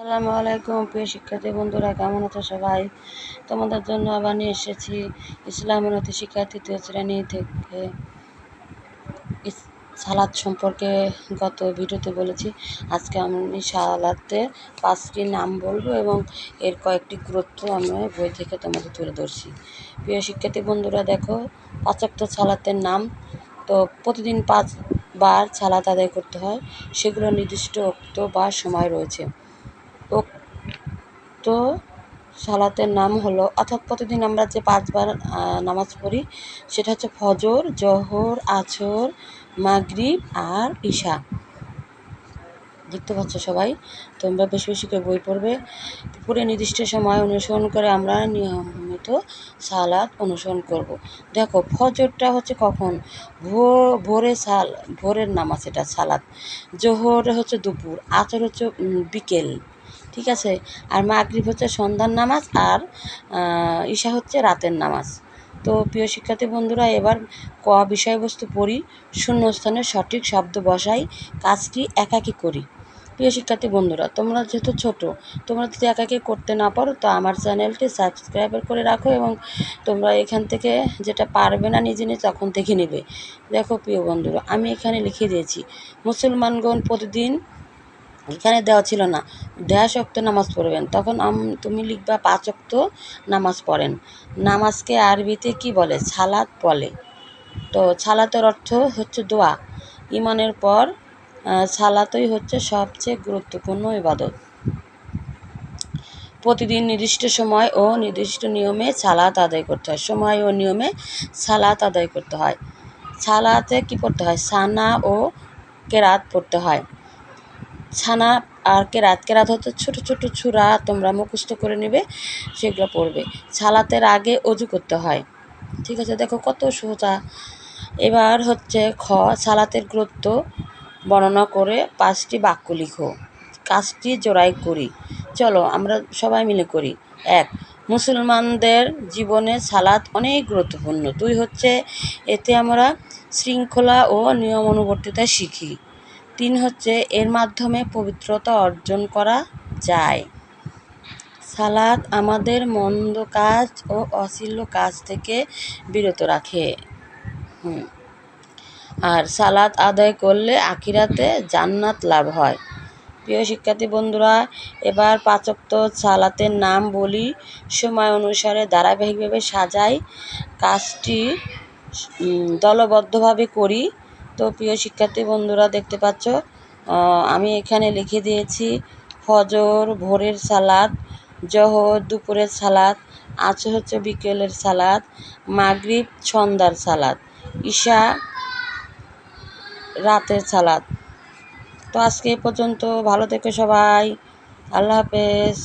আসসালামু আলাইকুম প্রিয় শিক্ষার্থী বন্ধুরা, কেমন আছো সবাই? তোমাদের জন্য আবার নিয়ে এসেছি ইসলাম উন্নতি শিক্ষা ৩য় শ্রেণী থেকে সালাদ সম্পর্কে। গত ভিডিওতে বলেছি আজকে আমি সালাতের 5টি নাম বলবো এবং এর কয়েকটি গুরুত্ব আমি বই থেকে তোমাদের তুলে ধরছি। প্রিয় শিক্ষার্থী বন্ধুরা, দেখো 5 ওয়াক্ত সালাতের নাম। তো প্রতিদিন 5 বার সালাত আদায় করতে হয়, সেগুলো নির্দিষ্ট ওক্ত বা সময় রয়েছে। উক্ত সালাতের নাম হলো, অর্থাৎ প্রতিদিন আমরা যে 5 বার নামাজ পড়ি সেটা হচ্ছে ফজর, জোহর, আসর, মাগরিব আর ইশা। দেখতে পাচ্ছ সবাই, তোমরা বেশি বেশি করে বই পড়বে। পুরো নির্দিষ্ট সময় অনুসরণ করে আমরা নিয়মিত সালাত অনুসরণ করব। দেখো, ফজরটা হচ্ছে কখন? ভোরের নামাজ, এটা সালাত। জোহর হচ্ছে দুপুর, আসর হচ্ছে বিকেল, ঠিক আছে। আর মাগরিব হচ্ছে সন্ধ্যার নামাজ, আর ইশা হচ্ছে রাতের নামাজ। তো প্রিয় শিক্ষার্থী বন্ধুরা, এবার বিষয়বস্তু পড়ি। শূন্যস্থানে সঠিক শব্দ বসাই, কাজটি একাকী করি। প্রিয় শিক্ষার্থী বন্ধুরা, তোমরা যেহেতু ছোট, তোমরা যদি একাকী করতে না পারো তো আমার চ্যানেলটি সাবস্ক্রাইব করে রাখো এবং তোমরা এখান থেকে যেটা পারবে না নিজে তখন দেখে নেবে। দেখো প্রিয় বন্ধুরা, আমি এখানে লিখে দিয়েছি মুসলমানগণ প্রতিদিন, এখানে দেওয়া ছিল না 1.5 ওয়াক্ত নামাজ পড়বেন, তখন তুমি লিখবা 5 ওয়াক্ত নামাজ পড়েন। নামাজকে আরবিতে কি বলে? সালাত বলে। তো সালাতের অর্থ হচ্ছে দোয়া। ইমানের পর সালাতই হচ্ছে সবচেয়ে গুরুত্বপূর্ণ ইবাদত। প্রতিদিন নির্দিষ্ট সময় ও নির্দিষ্ট নিয়মে সালাত আদায় করতে হয়। সময় ও নিয়মে সালাত আদায় করতে হয়। সালাতে কি পড়তে হয়? সানা ও কেরাত পড়তে হয়। ছানা আর কেরাত হচ্ছে ছোটো ছোটো ছুরা, তোমরা মুখস্থ করে নেবে, সেগুলো পড়বে। সালাতের আগে অজু করতে হয়, ঠিক আছে। দেখো কত সোজা। এবার হচ্ছে সালাতের গুরুত্ব বর্ণনা করে 5টি বাক্য লিখো। কাজটি জোড়াই করি, চলো আমরা সবাই মিলে করি। 1. মুসলমানদের জীবনে সালাত অনেক গুরুত্বপূর্ণ। 2 হচ্ছে এতে আমরা শৃঙ্খলা ও নিয়মানুবর্তিতা শিখি। 3 হচ্ছে এর মাধ্যমে পবিত্রতা অর্জন করা যায়। সালাত আমাদের মন্দ কাজ ও অশ্লীল কাজ থেকে বিরত রাখে। আর সালাত আদায় করলে আখিরাতে জান্নাত লাভ হয়। প্রিয় শিক্ষার্থী বন্ধুরা, এবার 5 ওয়াক্ত সালাতের নাম বলি, সময় অনুসারে ধারাবাহিকভাবে সাজাই, কাজটি দলবদ্ধভাবে করি। তো প্রিয় শিক্ষার্থী বন্ধুরা, দেখতে পাচ্ছ আমি এখানে লিখে দিয়েছি ফজর ভোরের সালাত, জোহর দুপুরের সালাত, আসর হচ্ছে বিকেলের সালাত, মাগরিব সন্ধ্যার সালাত, ইশা রাতের সালাত। তো আজকে এই পর্যন্ত, ভালো থেকো সবাই, আল্লাহ হাফেজ।